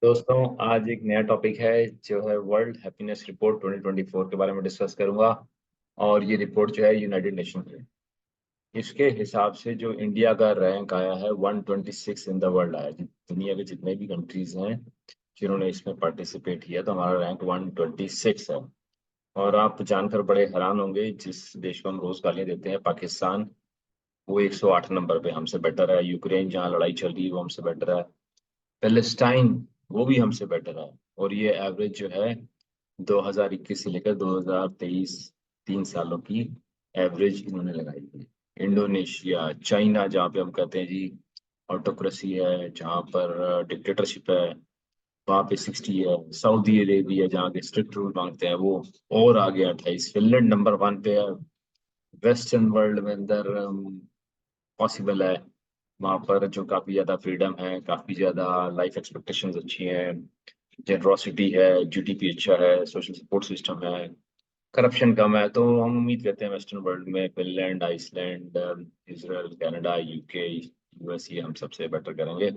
दोस्तों, आज एक नया टॉपिक है जो है वर्ल्ड हैप्पीनेस रिपोर्ट 2024 के बारे में डिस्कस करूंगा। और ये रिपोर्ट जो है यूनाइटेड नेशन की है। इसके हिसाब से जो इंडिया का रैंक आया है 126 इन द वर्ल्ड आया है। दुनिया के जितने भी कंट्रीज हैं जिन्होंने इसमें पार्टिसिपेट किया तो हमारा रैंक 126 है। और आप जानकर बड़े हैरान होंगे, जिस देश को हम रोज गालियां देते हैं पाकिस्तान, वो 108 नंबर पे हमसे बेटर है। यूक्रेन जहाँ लड़ाई चल रही है वो हमसे बेटर है। पैलेस्टाइन वो भी हमसे बेटर है। और ये एवरेज जो है 2021 से लेकर 2023 3 सालों की एवरेज इन्होंने लगाई है। इंडोनेशिया, चाइना जहाँ पे हम कहते हैं जी ऑटोक्रेसी है, जहाँ पर डिक्टेटरशिप है, वहाँ पे 60 है। सऊदी अरेबिया जहाँ के स्ट्रिक्ट रूल मांगते हैं वो और आगे 28। फिनलैंड नंबर 1 पे है। वेस्टर्न वर्ल्ड में अंदर पॉसिबल है, वहाँ पर जो काफी ज्यादा फ्रीडम है, काफी ज्यादा लाइफ एक्सपेक्टेशंस अच्छी हैं, जेनरोसिटी है, जीडीपी अच्छा है, सोशल सपोर्ट सिस्टम है, करप्शन कम है। तो हम उम्मीद करते हैं वेस्टर्न वर्ल्ड में Finland, Iceland, Israel, Canada, UK, US ये हम सबसे बेटर करेंगे।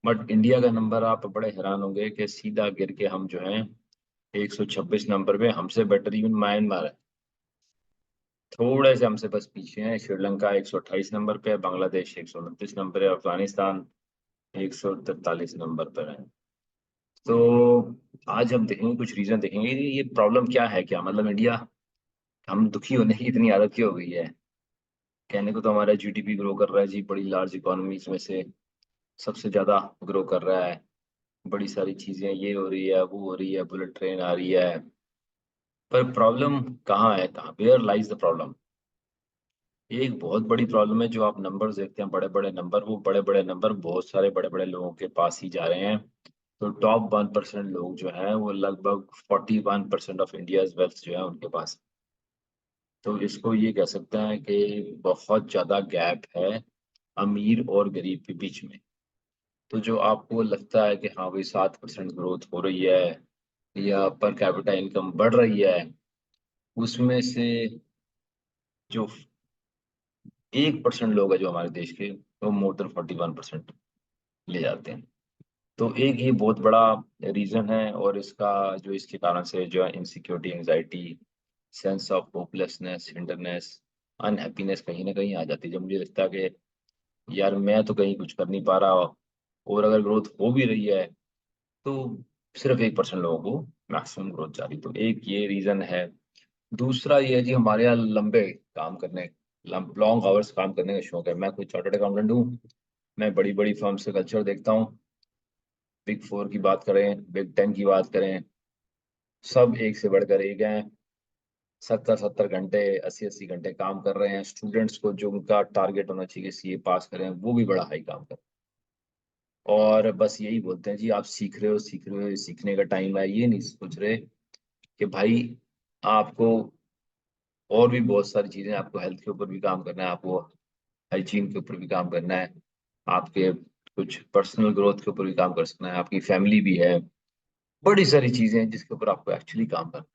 बट इंडिया का नंबर आप बड़े हैरान होंगे कि सीधा गिर के हम जो हैं 126 नंबर पे, हमसे बेटर इवन म्यांमार है। थोड़े से हमसे बस पीछे हैं। श्रीलंका 128 नंबर पे है, बांग्लादेश 129 नंबर है, अफगानिस्तान 143 नंबर पर है। तो आज हम देखेंगे, कुछ रीजन देखेंगे कि ये प्रॉब्लम क्या है, क्या मतलब इंडिया, हम दुखी होने की इतनी आदत क्यों हो गई है। कहने को तो हमारा जीडीपी ग्रो कर रहा है जी, बड़ी लार्ज इकोनॉमीज में से सबसे ज्यादा ग्रो कर रहा है। बड़ी सारी चीजें ये हो रही है, वो हो रही है, बुलेट ट्रेन आ रही है। पर प्रॉब्लम कहाँ है, कहाँ, वेयर लाइज द प्रॉब्लम। ये एक बहुत बड़ी प्रॉब्लम है। जो आप नंबर्स देखते हैं, बड़े बड़े नंबर, वो बड़े बड़े नंबर बहुत सारे बड़े बड़े लोगों के पास ही जा रहे हैं। तो टॉप 1% लोग जो हैं वो लगभग 41% ऑफ इंडियाज वेल्थ जो है उनके पास। तो इसको ये कह सकते हैं कि बहुत ज्यादा गैप है अमीर और गरीब के बीच में। तो जो आपको लगता है कि हाँ भाई 7% ग्रोथ हो रही है या पर कैपिटा इनकम बढ़ रही है, उसमें से जो 1% लोग हैं जो हमारे देश के, वो मोर देन 41% ले जाते हैं। तो एक ये बहुत बड़ा रीजन है। और इसका जो इसके कारण से जो है insecurity, anxiety, sense of hopelessness, hinderness, unhappiness कहीं ना कहीं आ जाती है। जब मुझे लगता है कि यार मैं तो कहीं कुछ कर नहीं पा रहा, और अगर ग्रोथ हो भी रही है तो सिर्फ 1% लोगों को मैक्सिमम ग्रोथ जा रही। तो एक ये रीजन है। दूसरा ये है जी, हमारे यहाँ लंबे काम करने, लॉन्ग आवर्स काम करने का शौक है। मैं कोई चार्टर्ड अकाउंटेंट हूँ। मैं बड़ी बड़ी फर्म्स का कल्चर देखता हूँ। बिग 4 की बात करें, बिग 10 की बात करें, सब एक से बढ़कर एक हैं। 70-70 घंटे, 80-80 घंटे काम कर रहे हैं। स्टूडेंट्स को जो उनका टारगेट होना चाहिए सीए पास करें, वो भी बड़ा हाई काम कर रहे हैं। और बस यही बोलते हैं जी आप सीख रहे हो, सीख रहे हो, ये सीखने का टाइम है। ये नहीं सोच रहे कि भाई आपको और भी बहुत सारी चीजें, आपको हेल्थ के ऊपर भी काम करना है, आपको हाइजीन के ऊपर भी काम करना है, आपके कुछ पर्सनल ग्रोथ के ऊपर भी काम कर सकना है, आपकी फैमिली भी है। बड़ी सारी चीजें हैं जिसके ऊपर आपको एक्चुअली काम करना है।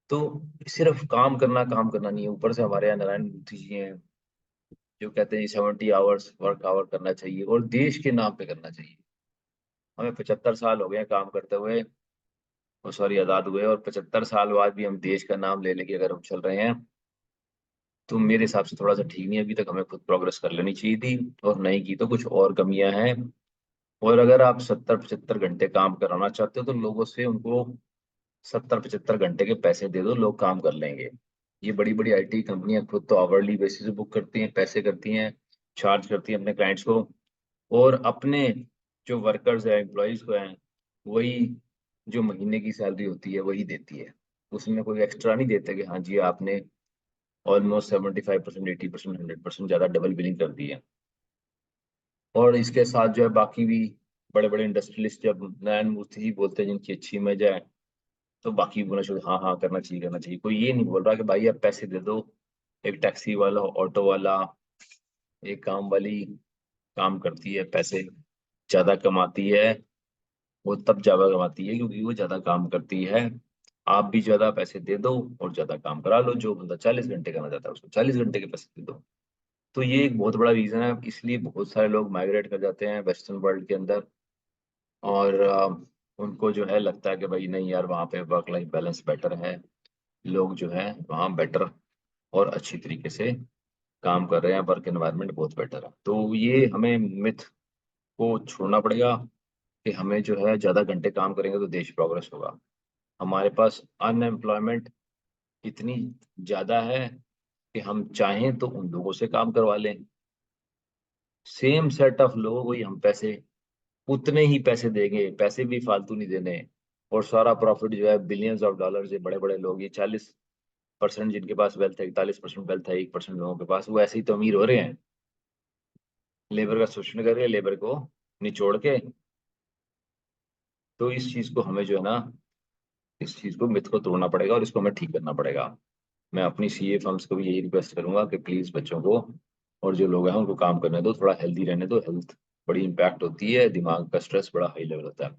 तो सिर्फ काम करना नहीं है। ऊपर से हमारे यहाँ नारायण मूर्ति जी हैं जो कहते हैं 70 आवर्स वर्क आवर करना चाहिए और देश के नाम पे करना चाहिए। हमें 75 साल हो गए हैं काम करते हुए, वो सॉरी आजाद हुए, और 75 साल बाद भी हम देश का नाम ले लेके अगर हम चल रहे हैं तो मेरे हिसाब से थोड़ा सा ठीक नहीं है। अभी तक हमें खुद प्रोग्रेस कर लेनी चाहिए थी, और नहीं की तो कुछ और कमियां हैं। और अगर आप 70-75 घंटे काम कराना चाहते हो तो लोगों से उनको 70-75 घंटे के पैसे दे दो, लोग काम कर लेंगे। ये बड़ी बड़ी आईटी कंपनियां खुद तो आवरली बेसिस पे बुक करती हैं, पैसे करती हैं, चार्ज करती हैं अपने क्लाइंट्स को। और अपने जो वर्कर्स हैं, एम्प्लॉयज को हैं, वही जो महीने की सैलरी होती है वही देती है। उसमें कोई एक्स्ट्रा नहीं देते कि हाँ जी आपने ऑलमोस्ट 75%, 80%, 100% ज्यादा डबल बिलिंग कर दी है। और इसके साथ जो है बाकी भी बड़े बड़े इंडस्ट्रियलिस्ट जब नारायण मूर्ति जी बोलते हैं जिनकी अच्छी इमेज है, तो बाकी बोलना शुरू, हाँ हाँ करना चाहिए, करना चाहिए। कोई ये नहीं बोल रहा कि भाई आप पैसे दे दो। एक टैक्सी वाला, ऑटो वाला, एक काम वाली काम करती है, पैसे ज्यादा कमाती है। वो तब ज्यादा कमाती है क्योंकि वो ज्यादा काम करती है। आप भी ज्यादा पैसे दे दो और ज्यादा काम करा लो। जो बंदा 40 घंटे करना चाहता है उसको 40 घंटे के पैसे दे दो। तो ये एक बहुत बड़ा रीजन है, इसलिए बहुत सारे लोग माइग्रेट कर जाते हैं वेस्टर्न वर्ल्ड के अंदर। और उनको जो है लगता है कि भाई नहीं यार, वहाँ पे वर्क लाइफ बैलेंस बेटर है, लोग जो है वहाँ बेटर और अच्छी तरीके से काम कर रहे हैं, वर्क एनवायरनमेंट बहुत बेटर है। तो ये हमें मिथ को छोड़ना पड़ेगा कि हमें जो है ज़्यादा घंटे काम करेंगे तो देश प्रोग्रेस होगा। हमारे पास अनएम्प्लॉयमेंट इतनी ज़्यादा है कि हम चाहें तो उन लोगों से काम करवा लें, सेम सेट ऑफ लोगों को ही हम पैसे, उतने ही पैसे देंगे, पैसे भी फालतू नहीं देने, और सारा प्रॉफिट जो है बिलियंस ऑफ डॉलर से, बड़े बड़े लोग, ये 40% जिनके पास वेल्थ है, 41% वेल्थ है 1% लोगों के पास, वो ऐसे ही तो अमीर हो रहे हैं, लेबर का शोषण करके, लेबर को निचोड़ के। तो इस चीज को हमें जो है ना, इस चीज को, मिथ को तोड़ना पड़ेगा और इसको हमें ठीक करना पड़ेगा। मैं अपनी सीए फर्म्स को भी यही रिक्वेस्ट करूंगा कि प्लीज बच्चों को और जो लोग हैं उनको काम करने दो, थोड़ा हेल्दी रहने दो। हेल्थ बड़ी इंपैक्ट होती है, दिमाग का स्ट्रेस बड़ा हाई लेवल होता है।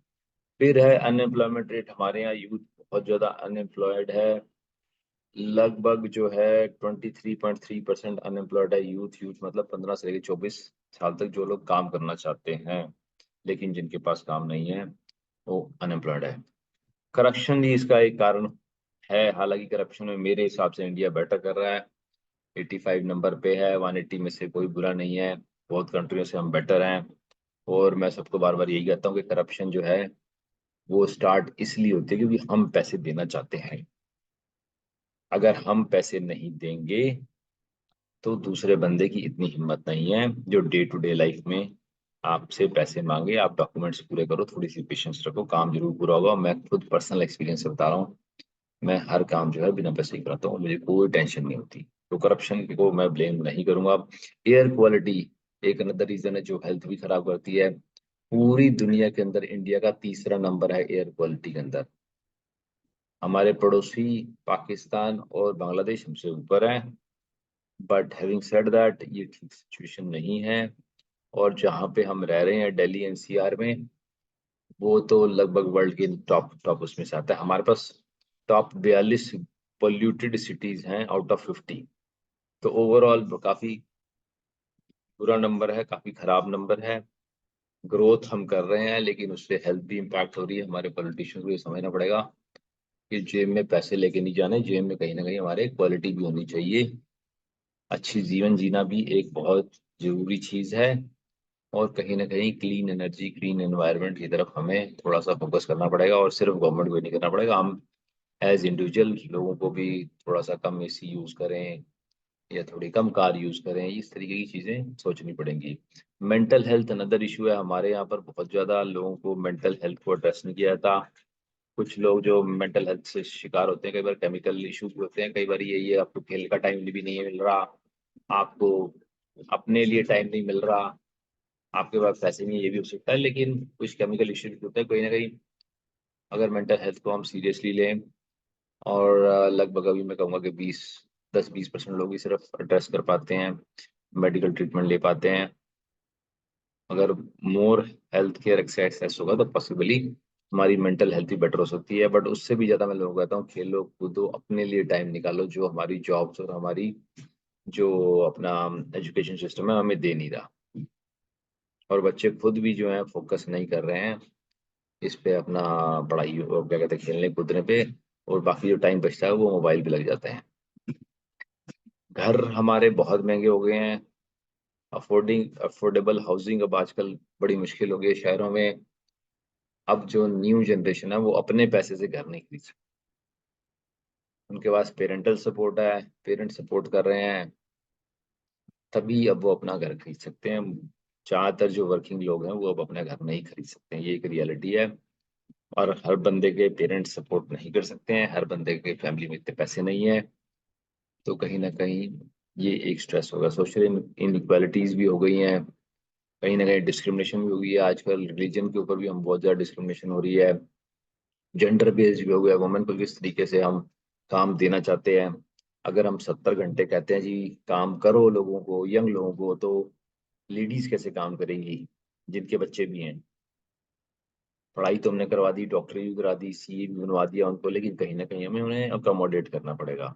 फिर है अनएम्प्लॉयमेंट रेट। हमारे यहाँ यूथ बहुत ज्यादा अनएम्प्लॉयड है, लगभग जो है 23.3% अनएम्प्लॉयड है यूथ। यूथ मतलब 15 से लेकर 24 साल तक जो लोग काम करना चाहते हैं, लेकिन जिनके पास काम नहीं है, वो अनएम्प्लॉयड है। करप्शन भी इसका एक कारण है। हालांकि करप्शन में मेरे हिसाब से इंडिया बेटर कर रहा है, 85 नंबर पे है, 180 में से कोई बुरा नहीं है, बहुत कंट्रियों से हम बेटर हैं। और मैं सबको बार बार यही कहता हूँ कि करप्शन जो है वो स्टार्ट इसलिए होती है क्योंकि हम पैसे देना चाहते हैं। अगर हम पैसे नहीं देंगे तो दूसरे बंदे की इतनी हिम्मत नहीं है जो डे टू डे लाइफ में आपसे पैसे मांगे। आप डॉक्यूमेंट्स पूरे करो, थोड़ी सी पेशेंस रखो, काम जरूर पूरा होगा। मैं खुद पर्सनल एक्सपीरियंस से बता रहा हूँ, मैं हर काम जो है बिना पैसे ही कराता हूँ, मुझे कोई टेंशन नहीं होती। तो करप्शन को मैं ब्लेम नहीं करूंगा। अब एयर क्वालिटी एक अनदर रीजन है जो हेल्थ भी खराब करती है। पूरी दुनिया के अंदर इंडिया का तीसरा नंबर है एयर क्वालिटी के अंदर। हमारे पड़ोसी पाकिस्तान और बांग्लादेश हमसे ऊपर है, बट हैविंग सेड दैट ये ठीक सिचुएशन नहीं है। और जहाँ पे हम रह रहे हैं दिल्ली एनसीआर में, वो तो लगभग वर्ल्ड के टॉप टॉप उसमें से आता है। हमारे पास टॉप 42 पोल्यूटेड सिटीज हैं आउट ऑफ 50। तो ओवरऑल काफी बुरा नंबर है, काफी खराब नंबर है। ग्रोथ हम कर रहे हैं लेकिन उससे हेल्थ भी इम्पैक्ट हो रही है। हमारे पॉलिटिशियंस को ये समझना पड़ेगा कि जेब में पैसे लेके नहीं जाने, जेब में कहीं ना कहीं हमारे क्वालिटी भी होनी चाहिए। अच्छी जीवन जीना भी एक बहुत जरूरी चीज है। और कहीं ना कहीं क्लीन एनर्जी, क्लीन एनवायरनमेंट की तरफ हमें थोड़ा सा फोकस करना पड़ेगा, और सिर्फ गवर्नमेंट को ही नहीं करना पड़ेगा, हम एज इंडिविजुअल लोगों को भी थोड़ा सा कम एसी यूज करें या थोड़ी कम कार यूज करें। इस तरीके की चीजें सोचनी पड़ेंगी। मेंटल हेल्थ अनदर इशू है। हमारे यहाँ पर बहुत ज्यादा लोगों को मेंटल हेल्थ को एड्रेस नहीं किया जाता। कुछ लोग जो मेंटल हेल्थ से शिकार होते हैं, कई बार केमिकल इश्यूज भी होते हैं, कई बार ये आपको खेल का टाइम भी नहीं मिल रहा, आपको अपने लिए टाइम नहीं मिल रहा, आपके पास पैसे नहीं, ये भी हो सकता है। लेकिन कुछ केमिकल इश्यूज होते हैं कहीं ना कहीं। अगर मेंटल हेल्थ को हम सीरियसली लें, और लगभग अभी मैं कहूँगा कि 10-20% लोग ही सिर्फ एड्रेस कर पाते हैं, मेडिकल ट्रीटमेंट ले पाते हैं। अगर मोर हेल्थ केयर एक्सेस होगा तो पॉसिबली हमारी मेंटल हेल्थ भी बेटर हो सकती है। बट उससे भी ज्यादा मैं लोगों को कहता हूँ, खेलो कूदो, अपने लिए टाइम निकालो, जो हमारी जॉब्स और हमारी जो अपना एजुकेशन सिस्टम है हमें दे नहीं रहा। और बच्चे खुद भी जो है फोकस नहीं कर रहे हैं इस पे, अपना पढ़ाई और क्या कहते हैं खेलने कूदने पे, और बाकी जो टाइम बचता है वो मोबाइल पे लग जाते हैं। घर हमारे बहुत महंगे हो गए हैं। अफोर्डेबल हाउसिंग अब आजकल बड़ी मुश्किल हो गई है शहरों में। अब जो न्यू जनरेशन है वो अपने पैसे से घर नहीं खरीद सकती। उनके पास पेरेंटल सपोर्ट है, पेरेंट्स सपोर्ट कर रहे हैं, तभी अब वो अपना घर खरीद सकते हैं। ज्यादातर जो वर्किंग लोग हैं वो अब अपना घर नहीं खरीद सकते हैं, ये एक रियलिटी है। और हर बंदे के पेरेंट्स सपोर्ट नहीं कर सकते हैं, हर बंदे के फैमिली में इतने पैसे नहीं है। तो कहीं ना कहीं ये एक स्ट्रेस होगा। सोशल इनइक्वालिटीज भी हो गई हैं, कहीं ना कहीं डिस्क्रिमिनेशन भी हो गई है। आजकल रिलीजन के ऊपर भी हम बहुत ज़्यादा डिस्क्रिमिनेशन हो रही है। जेंडर बेस्ड भी हो गया, वुमेन को किस तरीके से हम काम देना चाहते हैं। अगर हम 70 घंटे कहते हैं जी काम करो लोगों को, यंग लोगों को, तो लेडीज कैसे काम करेंगी जिनके बच्चे भी हैं। पढ़ाई तो हमने करवा दी, डॉक्टरी भी करा दी, सीए भी बनवा दिया उनको, लेकिन कहीं ना कहीं हमें उन्हें अकोमोडेट करना पड़ेगा।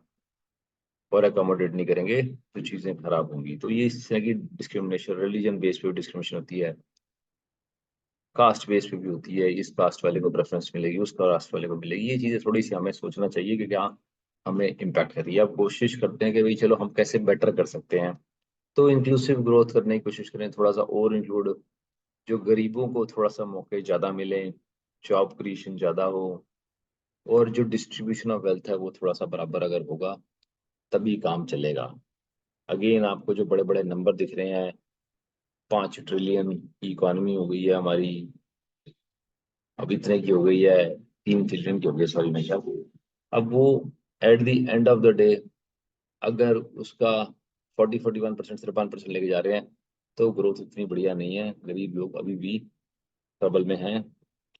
और अकोमोडेट नहीं करेंगे तो चीज़ें खराब होंगी। तो ये इस तरह की डिस्क्रिमिनेशन, रिलीजन बेस पे डिस्क्रिमिनेशन होती है। कास्ट बेस पे भी होती है, इस कास्ट वाले को प्रेफरेंस मिलेगी, उस कास्ट वाले को मिलेगी। ये चीज़ें थोड़ी सी हमें सोचना चाहिए कि क्या हमें इम्पैक्ट कर रही है। अब कोशिश करते हैं कि भाई चलो हम कैसे बेटर कर सकते हैं, तो इंक्लूसिव ग्रोथ करने की कोशिश करें, थोड़ा सा और इंक्लूड, जो गरीबों को थोड़ा सा मौके ज़्यादा मिले, जॉब क्रिएशन ज़्यादा हो, और जो डिस्ट्रीब्यूशन ऑफ वेल्थ है वो थोड़ा सा बराबर अगर होगा तभी काम चलेगा। अगेन आपको जो बड़े बड़े नंबर दिख रहे हैं, 5 ट्रिलियन की इकोनॉमी हो गई है हमारी, अब इतने की हो गई है, 3 ट्रिलियन की हो गई, सॉरी मैं क्या, अब वो at the end of the day अगर उसका 41% 53% लेके जा रहे हैं, तो ग्रोथ इतनी बढ़िया नहीं है। गरीब लोग अभी भी ट्रबल में हैं,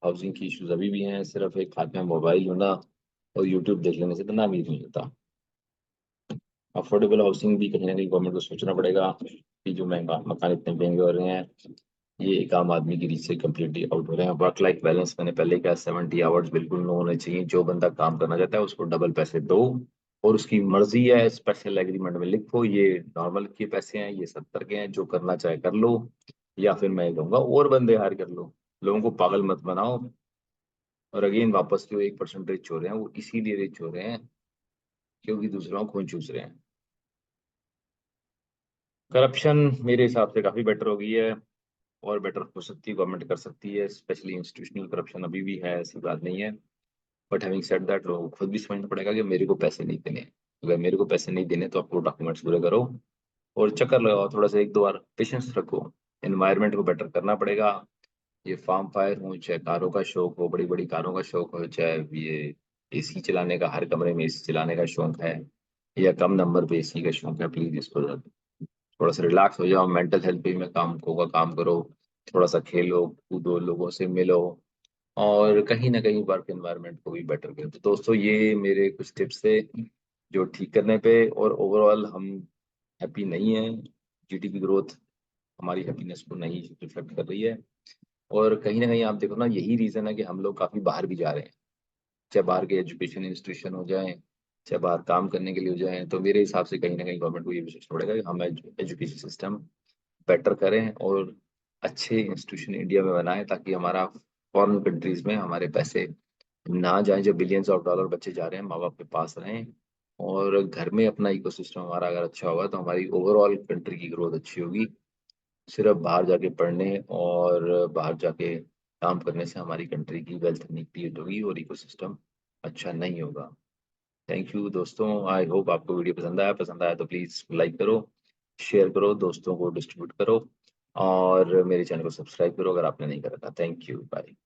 हाउसिंग की इश्यूज अभी भी हैं। सिर्फ एक हाथ में मोबाइल होना और यूट्यूब देख लेने से तो नाम ही नहीं होता। अफोर्डेबल हाउसिंग भी कहीं ना कहीं गवर्नमेंट को सोचना पड़ेगा कि जो महंगा मकान इतने महंगे हो रहे हैं, ये एक आम आदमी की रीच से कम्प्लीटली आउट हो रहे हैं। वर्क लाइफ बैलेंस मैंने पहले कहा, 70 आवर्स बिल्कुल नो होने चाहिए। जो बंदा काम करना चाहता है उसको डबल पैसे दो, और उसकी मर्जी है, स्पेशल एग्रीमेंट में लिखो ये नॉर्मल के पैसे हैं, ये 70 के हैं, जो करना चाहे कर लो, या फिर मैं कहूँगा और बंदे हायर कर लो। लोगों को पागल मत बनाओ। और अगेन वापस जो 1% रिच हो रहे हैं वो इसीलिए रिच हो रहे हैं क्योंकि दूसरों को खून चूस रहे हैं। करप्शन मेरे हिसाब से काफी बेटर हो गई है, और बेटर हो सकती है, गवर्नमेंट कर सकती है। स्पेशली इंस्टीट्यूशनल करप्शन अभी भी है, ऐसी बात नहीं है। बट हैविंग सेड दैट, लोगों को खुद भी समझना पड़ेगा कि मेरे को पैसे नहीं देने। अगर मेरे को पैसे नहीं देने तो आपको डॉक्यूमेंट्स पूरे करो और चक्कर लगाओ, थोड़ा सा एक दो बार पेशेंस रखो। एनवायरनमेंट को बेटर करना पड़ेगा। ये फार्म फायर हो, चाहे कारों का शौक हो, बड़ी बड़ी कारों का शौक हो, चाहे ये एसी चलाने का, हर कमरे में एसी चलाने का शौक है, या कम नंबर पे एसी का शौक है, प्लीज इसको थोड़ा सा रिलैक्स हो जाओ। मेंटल हेल्थ पे में काम करो, थोड़ा सा खेलो कूदो, लोगों से मिलो, और कहीं ना कहीं वर्क एनवायरनमेंट को भी बेटर करो। तो दोस्तों ये मेरे कुछ टिप्स थे जो ठीक करने पे, और ओवरऑल हम हैप्पी नहीं है। जीडीपी ग्रोथ हमारी हैप्पीनेस को नहीं रिफ्लेक्ट कर रही है, और कहीं ना कहीं आप देखो ना, यही रीजन है कि हम लोग काफी बाहर भी जा रहे हैं। चाहे बाहर के एजुकेशन इंस्टीट्यूशन हो जाए, चाहे बाहर काम करने के लिए हो जाए, तो मेरे हिसाब से कहीं ना कहीं गवर्नमेंट को ये भी सोचना पड़ेगा कि हम एजुकेशन सिस्टम बेटर करें और अच्छे इंस्टीट्यूशन इंडिया में बनाएं, ताकि हमारा फॉरेन कंट्रीज में हमारे पैसे ना जाएं। जो बिलियंस ऑफ डॉलर बच्चे जा रहे हैं, माँ बाप के पास रहें, और घर में अपना इकोसिस्टम हमारा अगर अच्छा होगा तो हमारी ओवरऑल कंट्री की ग्रोथ अच्छी होगी। सिर्फ बाहर जाके पढ़ने और बाहर जाके काम करने से हमारी कंट्री की वेल्थ नहीं क्रिएट होगी और इकोसिस्टम अच्छा नहीं होगा। थैंक यू दोस्तों, आई होप आपको वीडियो पसंद आया तो प्लीज़ लाइक करो, शेयर करो, दोस्तों को डिस्ट्रीब्यूट करो, और मेरे चैनल को सब्सक्राइब करो अगर आपने नहीं करा था। Thank you, bye.